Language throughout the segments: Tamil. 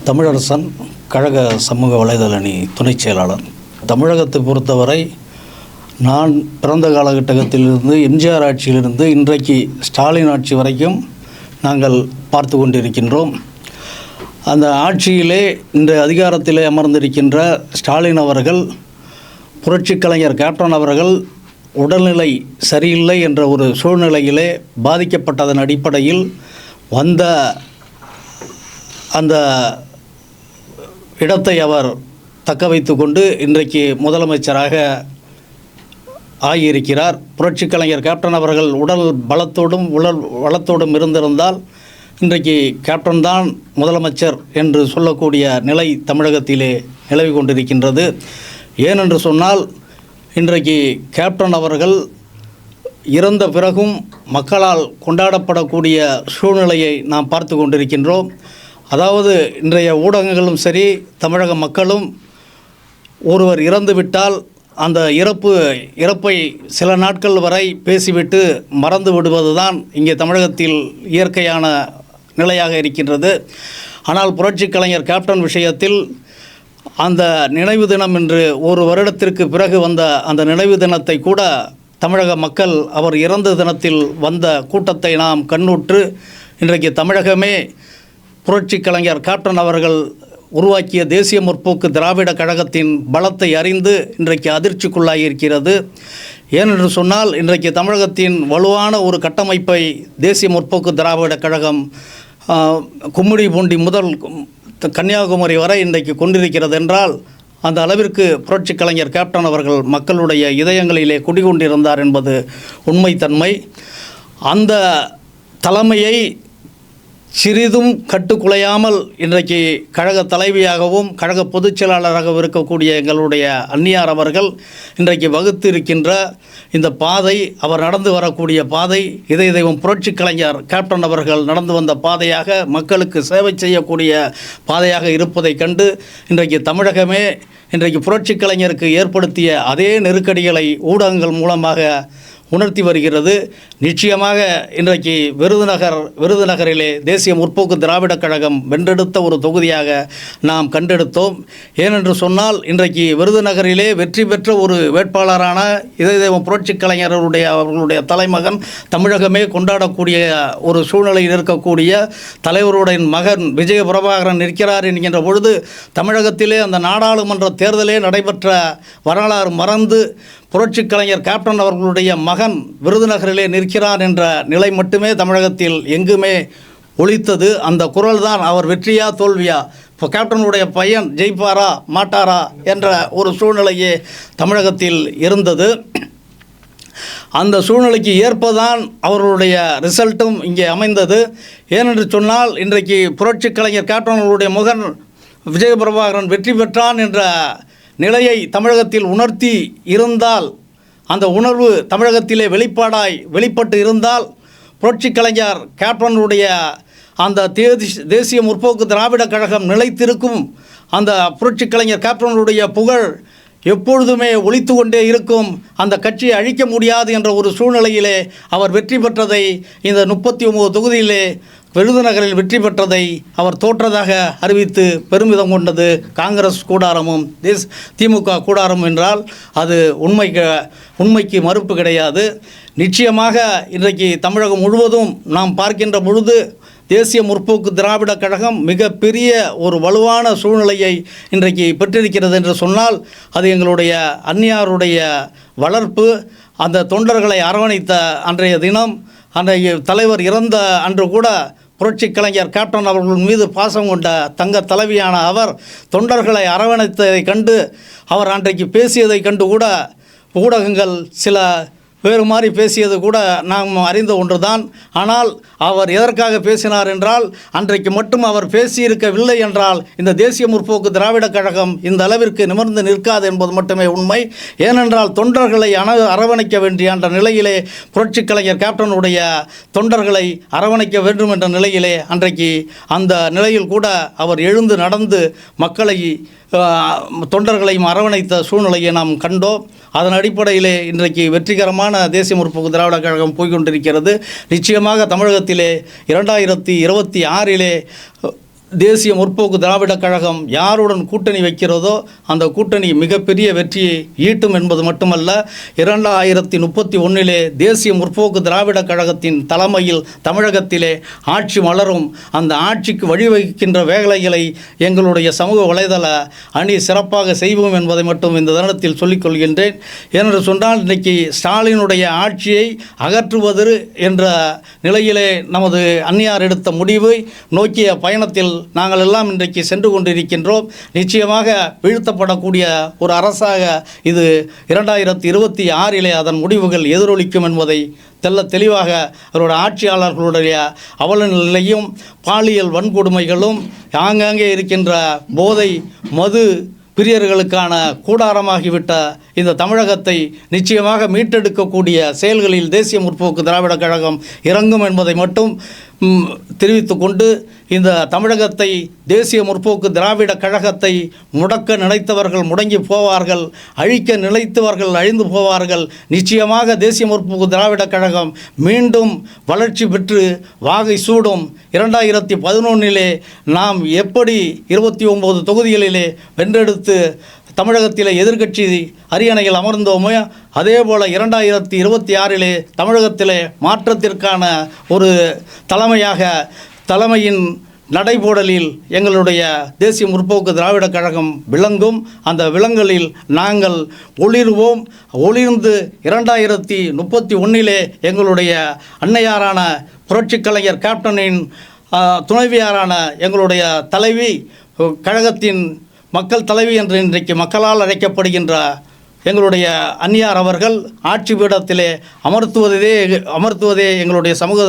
தமிழரசன் கழக சமூக வலைதள அணி துணைச் செயலாளர். தமிழகத்தை பொறுத்தவரை நான் பிறந்த காலகட்டத்திலிருந்து எம்ஜிஆர் ஆட்சியிலிருந்து இன்றைக்கு ஸ்டாலின் ஆட்சி வரைக்கும் நாங்கள் பார்த்து கொண்டிருக்கின்றோம். அந்த ஆட்சியிலே இன்று அதிகாரத்திலே அமர்ந்திருக்கின்ற ஸ்டாலின் அவர்கள், புரட்சிக் கலைஞர் கேப்டன் அவர்கள் உடல்நிலை சரியில்லை என்ற ஒரு சூழ்நிலையிலே பாதிக்கப்பட்டதன் அடிப்படையில் வந்த அந்த இடத்தை அவர் தக்க வைத்து கொண்டு இன்றைக்கு முதலமைச்சராக ஆகியிருக்கிறார். புரட்சிக் கலைஞர் கேப்டன் அவர்கள் உடல் பலத்தோடும் வளத்தோடும் இருந்திருந்தால் இன்றைக்கு கேப்டன் தான் முதலமைச்சர் என்று சொல்லக்கூடிய நிலை தமிழகத்திலே நிலவி கொண்டிருக்கின்றது. ஏனென்று சொன்னால் இன்றைக்கு கேப்டன் அவர்கள் இறந்த பிறகும் மக்களால் கொண்டாடப்படக்கூடிய சூழ்நிலையை நாம் பார்த்து கொண்டிருக்கின்றோம். அதாவது இன்றைய ஊடகங்களும் சரி, தமிழக மக்களும் ஒருவர் இறந்துவிட்டால் அந்த இறப்பை சில நாட்கள் வரை பேசிவிட்டு மறந்து விடுவது தான் இங்கே தமிழகத்தில் இயற்கையான நிலையாக இருக்கின்றது. ஆனால் புரட்சிக் கலைஞர் கேப்டன் விஷயத்தில் அந்த நினைவு தினம் என்று ஒரு வருடத்திற்கு பிறகு வந்த அந்த நினைவு தினத்தை கூட தமிழக மக்கள் அவர் இறந்த தினத்தில் வந்த கூட்டத்தை நாம் கண்ணுற்று இன்றைக்கு தமிழகமே புரட்சிக் கலைஞர் கேப்டன் அவர்கள் உருவாக்கிய தேசிய முற்போக்கு திராவிட கழகத்தின் பலத்தை அறிந்து இன்றைக்கு அதிர்ச்சிக்குள்ளாகி இருக்கிறது. ஏனென்று சொன்னால் இன்றைக்கு தமிழகத்தின் வலுவான ஒரு கட்டமைப்பை தேசிய முற்போக்கு திராவிட கழகம் கும்மிடிப்பூண்டி முதல் கன்னியாகுமரி வரை இன்றைக்கு கொண்டிருக்கிறது என்றால் அந்த அளவிற்கு புரட்சிக் கலைஞர் கேப்டன் அவர்கள் மக்களுடைய இதயங்களிலே குடிகொண்டிருந்தார் என்பது உண்மைத்தன்மை. அந்த தலைமையை சிறிதும் கட்டுக்குலையாமல் இன்றைக்கு கழக தலைவியாகவும் கழக பொதுச் செயலாளராகவும் இருக்கக்கூடிய எங்களுடைய அன்னியார் அவர்கள் இன்றைக்கு வகுத்து இருக்கின்ற இந்த பாதை, அவர் நடந்து வரக்கூடிய பாதை, இதய தெய்வம் புரட்சிக் கலைஞர் கேப்டன் அவர்கள் நடந்து வந்த பாதையாக, மக்களுக்கு சேவை செய்யக்கூடிய பாதையாக இருப்பதை கண்டு இன்றைக்கு தமிழகமே இன்றைக்கு புரட்சிக் கலைஞருக்கு ஏற்படுத்திய அதே நெருக்கடிகளை ஊடகங்கள் மூலமாக உணர்த்தி வருகிறது. நிச்சயமாக இன்றைக்கு விருதுநகரிலே தேசிய முற்போக்கு திராவிட கழகம் வென்றெடுத்த ஒரு தொகுதியாக நாம் கண்டெடுத்தோம். ஏனென்று சொன்னால் இன்றைக்கு விருதுநகரிலே வெற்றி பெற்ற ஒரு வேட்பாளரான இதய தெய்வம் புரட்சிக் கலைஞர் அவர்களுடைய தலைமகன், தமிழகமே கொண்டாடக்கூடிய ஒரு சூழ்நிலையில் இருக்கக்கூடிய தலைவருடைய மகன் விஜய பிரபாகரன் இருக்கிறார் என்கின்ற பொழுது தமிழகத்திலே அந்த நாடாளுமன்ற தேர்தலே நடைபெற்ற வரலாறு மறந்து புரட்சிக் கலைஞர் கேப்டன் அவர்களுடைய மகன் விருதுநகரிலே நிற்கிறார் என்ற நிலை மட்டுமே தமிழகத்தில் எங்குமே ஒலித்தது. அந்த குரல் தான் அவர் வெற்றியா தோல்வியா, இப்போ கேப்டனுடைய பையன் ஜெயிப்பாரா மாட்டாரா என்ற ஒரு சூழ்நிலையே தமிழகத்தில் இருந்தது. அந்த சூழ்நிலைக்கு ஏற்பதான் அவர்களுடைய ரிசல்ட்டும் இங்கே அமைந்தது. ஏனென்று சொன்னால் இன்றைக்கு புரட்சிக் கலைஞர் கேப்டன் அவர்களுடைய மகன் விஜய பிரபாகரன் வெற்றி பெற்றான் என்ற நிலையை தமிழகத்தில் உணர்த்தி இருந்தால், அந்த உணர்வு தமிழகத்திலே வெளிப்பட்டு இருந்தால் புரட்சிக் கலைஞர் கேப்டனுடைய அந்த தேசிய முற்போக்கு திராவிட கழகம் நிலைத்திருக்கும். அந்த புரட்சிக் கலைஞர் கேப்டனுடைய புகழ் எப்பொழுதுமே ஒலித்து கொண்டே இருக்கும். அந்த கட்சியை அழிக்க முடியாது என்ற ஒரு சூழ்நிலையிலே அவர் வெற்றி பெற்றதை, இந்த 39 தொகுதியிலே விருதுநகரில் வெற்றி பெற்றதை அவர் தோற்றதாக அறிவித்து பெருமிதம் கொண்டது காங்கிரஸ் கூடாரமும் திமுக கூடாரம் என்றால் அது உண்மைக்கு மறுப்பு கிடையாது. நிச்சயமாக இன்றைக்கு தமிழகம் முழுவதும் நாம் பார்க்கின்ற பொழுது தேசிய முற்போக்கு திராவிட கழகம் மிகப்பெரிய ஒரு வலுவான சூழ்நிலையை இன்றைக்கு பெற்றிருக்கிறது என்று சொன்னால் அது எங்களுடைய அன்னியாருடைய வளர்ப்பு. அந்த தொண்டர்களை அரவணைத்த அன்றைய தினம், அன்றைய தலைவர் இறந்த அன்று கூட புரட்சிக் கலைஞர் கேப்டன் அவர்கள் மீது பாசம் கொண்ட தங்க தலைவியான அவர் தொண்டர்களை அரவணைத்ததை கண்டு, அவர் அன்றைக்கு பேசியதை கண்டு கூட ஊடகங்கள் சில வேறு மாதிரி பேசியது கூட நாம் அறிந்த ஒன்றுதான். ஆனால் அவர் எதற்காக பேசினார் என்றால், அன்றைக்கு மட்டும் அவர் பேசியிருக்கவில்லை என்றால் இந்த தேசிய முற்போக்கு திராவிட கழகம் இந்த அளவிற்கு நிமிர்ந்து நிற்காது என்பது மட்டுமே உண்மை. ஏனென்றால் தொண்டர்களை அரவணைக்க வேண்டிய என்ற நிலையிலே புரட்சிக் கலைஞர் கேப்டனுடைய தொண்டர்களை அரவணைக்க வேண்டும் என்ற நிலையிலே அன்றைக்கு அந்த நிலையில் கூட அவர் எழுந்து நடந்து மக்களை தொண்டர்களையும் அரவணைத்த சூழ்நிலையை நாம் கண்டோம். அதன் அடிப்படையிலே இன்றைக்கு வெற்றிகரமான தேசிய முற்போக்கு திராவிட கழகம் போய்கொண்டிருக்கிறது. நிச்சயமாக தமிழகத்திலே 2026 தேசிய முற்போக்கு திராவிடக் கழகம் யாருடன் கூட்டணி வைக்கிறதோ அந்த கூட்டணி மிகப்பெரிய வெற்றியை ஈட்டும் என்பது மட்டுமல்ல, 2031 தேசிய முற்போக்கு திராவிடக் கழகத்தின் தலைமையில் தமிழகத்திலே ஆட்சி மலரும். அந்த ஆட்சிக்கு வழிவகுக்கின்ற வேலைகளை எங்களுடைய சமூக வலைதள அணி சிறப்பாக செய்வோம் என்பதை மட்டும் இந்த தருணத்தில் சொல்லிக்கொள்கின்றேன். ஏனென்று சொன்னால், இன்றைக்கு ஸ்டாலினுடைய ஆட்சியை அகற்றுவது என்ற நிலையிலே நமது அந்நியார் எடுத்த முடிவை நோக்கிய பயணத்தில் நாங்கள் எல்லாம் இன்றைக்கு சென்று கொண்டிருக்கின்றோம். நிச்சயமாக வீழ்த்தப்படக்கூடிய ஒரு அரசாக இது 2026 அதன் முடிவுகள் எதிரொலிக்கும் என்பதை தெளிவாக அவருடைய ஆட்சியாளர்களுடைய அவல நிலையும் பாலியல் வன்கொடுமைகளும் ஆங்காங்கே இருக்கின்ற போதை மது பிரியர்களுக்கான கூடாரமாகிவிட்ட இந்த தமிழகத்தை நிச்சயமாக மீட்டெடுக்கக்கூடிய செயல்களில் தேசிய முற்போக்கு திராவிடக் கழகம் இறங்கும் என்பதை மட்டும் தெரிவித்து கொண்டு, இந்த தமிழகத்தை தேசிய முற்போக்கு திராவிடக் கழகத்தை முடக்க நினைத்தவர்கள் முடங்கி போவார்கள், அழிக்க நினைத்தவர்கள் அழிந்து போவார்கள். நிச்சயமாக தேசிய முற்போக்கு திராவிடக் கழகம் மீண்டும் வளர்ச்சி பெற்று வாகை சூடும். 2011 நாம் எப்படி 29 தொகுதிகளிலே வென்றெடுத்து தமிழகத்திலே எதிர்க்கட்சி அரியணையில் அமர்ந்தோமோ, அதேபோல் 2026 தமிழகத்திலே மாற்றத்திற்கான ஒரு தலைமையின் நடைபோடலில் எங்களுடைய தேசிய முற்போக்கு திராவிடக் கழகம் விளங்கும். அந்த விலங்கலில் நாங்கள் ஒளிர்வோம். ஒளிர்ந்து 2031 எங்களுடைய அன்னையாரான புரட்சிக் கலைஞர் கேப்டனின் துணைவியாரான எங்களுடைய தலைவி, கழகத்தின் மக்கள் தலைவி என்று இன்றைக்கு மக்களால் அழைக்கப்படுகின்ற எங்களுடைய அந்நியார் அவர்கள் ஆட்சி பீடத்திலே அமர்த்துவதே எங்களுடைய சமூக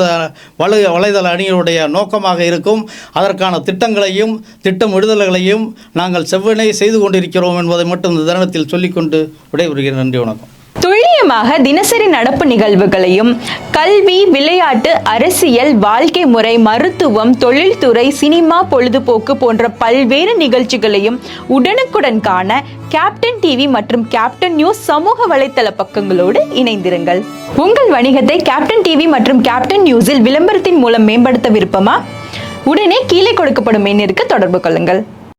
வலைதள அணியினுடைய நோக்கமாக இருக்கும். அதற்கான திட்டங்களையும் திட்டமிடுதல்களையும் நாங்கள் செவ்வனே செய்து கொண்டிருக்கிறோம் என்பதை மட்டும் இந்த தருணத்தில் சொல்லிக்கொண்டு விடைபெறுகிறேன். நன்றி, வணக்கம். துல்லியமாக தினசரி நடப்பு நிகழ்வுகளையும் கல்வி, விளையாட்டு, அரசியல், வாழ்க்கை முறை, மருத்துவம், தொழில்துறை, சினிமா, பொழுதுபோக்கு போன்ற பல்வேறு நிகழ்ச்சிகளையும் உடனுக்குடன் காண கேப்டன் டிவி மற்றும் கேப்டன் நியூஸ் சமூக வலைத்தள பக்கங்களோடு இணைந்திருங்கள். உங்கள் வணிகத்தை கேப்டன் டிவி மற்றும் கேப்டன் நியூஸில் விளம்பரத்தின் மூலம் மேம்படுத்த விருப்பமா? உடனே கீழே கொடுக்கப்படும் எண்ணிற்கு தொடர்பு கொள்ளுங்கள்.